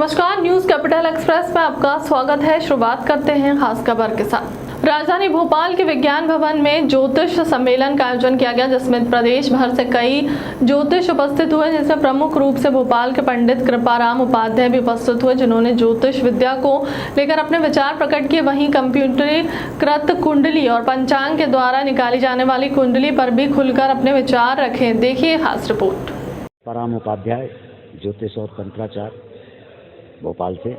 नमस्कार, news capital express में आपका स्वागत है। शुरुआत करते हैं खास खबर के साथ। राजधानी भोपाल के विज्ञान भवन में ज्योतिष सम्मेलन का आयोजन किया गया, जिसमें प्रदेश भर से कई ज्योतिष उपस्थित हुए, जिसमें प्रमुख रूप से भोपाल के पंडित कृपाराम उपाध्याय भी उपस्थित हुए, जिन्होंने ज्योतिष विद्या को लेकर अपने विचार प्रकट किए। वहीं कंप्यूटरीकृत कुंडली और पंचांग के द्वारा निकाली जाने वाली कुंडली पर भी खुलकर अपने विचार रखे। देखिए खास रिपोर्ट। कृपाराम उपाध्याय, ज्योतिष और तंत्राचार्य, भोपाल से।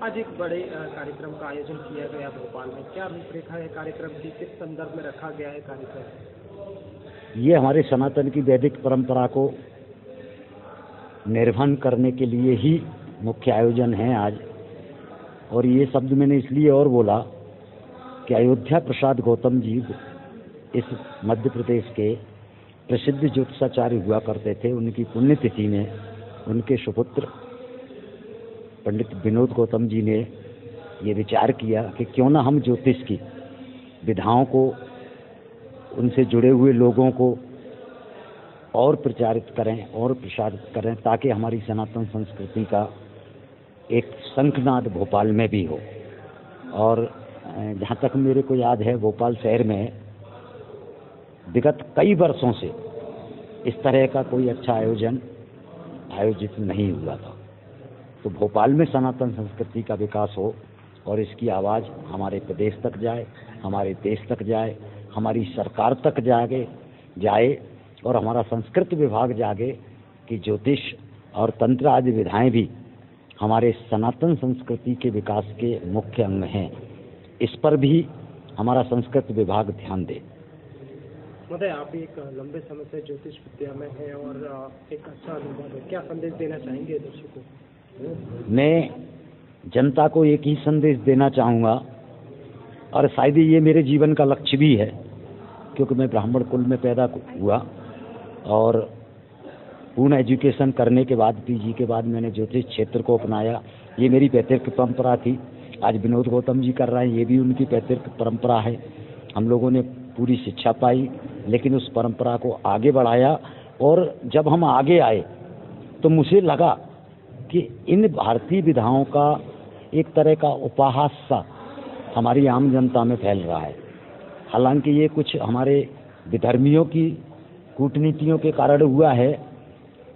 आज एक बड़े कार्यक्रम का आयोजन किया गया भोपाल में। क्या रूपरेखा है कार्यक्रम की, किस संदर्भ में रखा गया है कार्यक्रम? ये हमारे सनातन की वैदिक परंपरा को निर्वहन करने के लिए ही मुख्य आयोजन है आज। और ये शब्द मैंने इसलिए और बोला कि अयोध्या प्रसाद गौतम जी इस मध्य प्रदेश के प्रसिद्ध ज्योतिषाचार्य हुआ करते थे। उनकी पुण्यतिथि में उनके सुपुत्र पंडित विनोद गौतम जी ने ये विचार किया कि क्यों ना हम ज्योतिष की विधाओं को, उनसे जुड़े हुए लोगों को और प्रचारित करें और प्रसारित करें, ताकि हमारी सनातन संस्कृति का एक शंखनाद भोपाल में भी हो। और जहाँ तक मेरे को याद है, भोपाल शहर में विगत कई वर्षों से इस तरह का कोई अच्छा आयोजन आयोजित नहीं हुआ था। तो भोपाल में सनातन संस्कृति का विकास हो और इसकी आवाज़ हमारे प्रदेश तक जाए, हमारे देश तक जाए, हमारी सरकार तक जाए और हमारा संस्कृत विभाग जागे कि ज्योतिष और तंत्र आदि विधाएं भी हमारे सनातन संस्कृति के विकास के मुख्य अंग हैं। इस पर भी हमारा संस्कृत विभाग ध्यान दे। महोदय, आप एक लंबे समय से ज्योतिष विद्या में हैं और एक अच्छा अनुभव है। क्या संदेश देना चाहेंगे दर्शकों को? मैं जनता को एक ही संदेश देना चाहूँगा, और शायद ये मेरे जीवन का लक्ष्य भी है, क्योंकि मैं ब्राह्मण कुल में पैदा हुआ और पूर्ण एजुकेशन करने के बाद, पीजी के बाद मैंने ज्योतिष क्षेत्र को अपनाया। ये मेरी पैतृक परंपरा थी। आज विनोद गौतम जी कर रहे हैं, ये भी उनकी पैतृक परंपरा है। हम लोगों ने पूरी शिक्षा पाई, लेकिन उस परंपरा को आगे बढ़ाया। और जब हम आगे आए तो मुझे लगा कि इन भारतीय विधाओं का एक तरह का उपहास सा हमारी आम जनता में फैल रहा है। हालांकि ये कुछ हमारे विधर्मियों की कूटनीतियों के कारण हुआ है।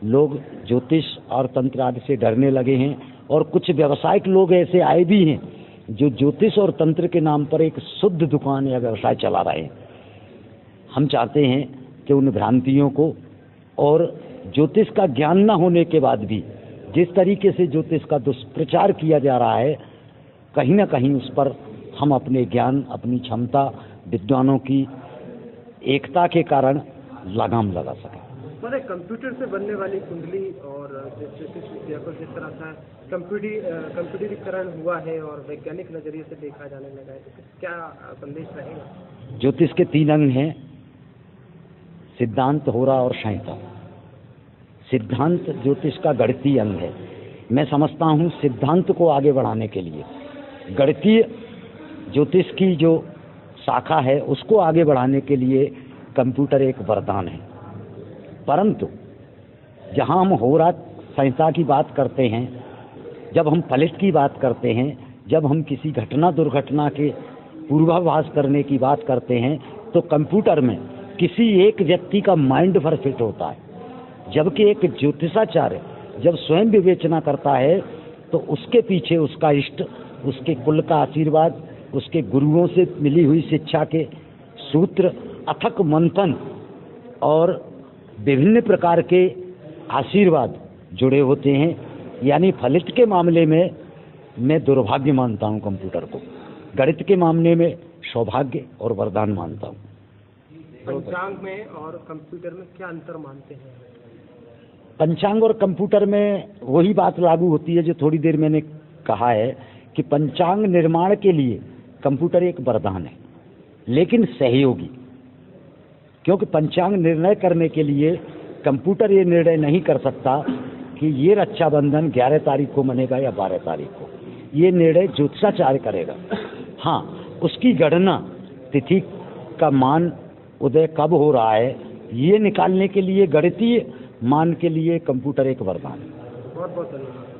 लोग ज्योतिष और तंत्र आदि से डरने लगे हैं, और कुछ व्यावसायिक लोग ऐसे आए भी हैं जो ज्योतिष और तंत्र के नाम पर एक शुद्ध दुकान या व्यवसाय चला रहे हैं। हम चाहते हैं कि उन भ्रांतियों को, और ज्योतिष का ज्ञान न होने के बाद भी जिस तरीके से ज्योतिष का दुष्प्रचार किया जा रहा है, कहीं ना कहीं उस पर हम अपने ज्ञान, अपनी क्षमता, विद्वानों की एकता के कारण लगाम लगा सकें। मतलब कंप्यूटर से बनने वाली कुंडली और ज्योतिष विद्या को जिस तरह से कंप्यूटरीकरण हुआ है और वैज्ञानिक नजरिए से देखा जाने लगा है, तो क्या संदेश रहेगा? ज्योतिष के 3 अंग हैं: सिद्धांत, होरा और संहिता। सिद्धांत ज्योतिष का गणितीय अंग है। मैं समझता हूँ सिद्धांत को आगे बढ़ाने के लिए गणितीय ज्योतिष की जो शाखा है उसको आगे बढ़ाने के लिए कंप्यूटर एक वरदान है। परंतु जहाँ हम होरा संहिता की बात करते हैं, जब हम फलित की बात करते हैं, जब हम किसी घटना दुर्घटना के पूर्वाभास करने की बात करते हैं, तो कंप्यूटर में किसी एक व्यक्ति का माइंड भर फिट होता है। जबकि एक ज्योतिषाचार्य जब स्वयं विवेचना करता है तो उसके पीछे उसका इष्ट, उसके कुल का आशीर्वाद, उसके गुरुओं से मिली हुई शिक्षा के सूत्र, अथक मंथन और विभिन्न प्रकार के आशीर्वाद जुड़े होते हैं। यानी फलित के मामले में मैं दुर्भाग्य मानता हूँ कंप्यूटर को, गणित के मामले में सौभाग्य और वरदान मानता हूँ। पंचांग में और कंप्यूटर में क्या अंतर मानते हैं? पंचांग और कंप्यूटर में वही बात लागू होती है जो थोड़ी देर मैंने कहा है कि पंचांग निर्माण के लिए कंप्यूटर एक वरदान है, लेकिन सहयोगी। क्योंकि पंचांग निर्णय करने के लिए कंप्यूटर ये निर्णय नहीं कर सकता कि ये रक्षाबंधन 11 तारीख को मनेगा या 12 तारीख को। ये निर्णय ज्योतिषाचार्य करेगा। हाँ, उसकी गणना, तिथि का मान, उदय कब हो रहा है, ये निकालने के लिए गणितीय मान के लिए कंप्यूटर एक वरदान है। बहुत बहुत धन्यवाद।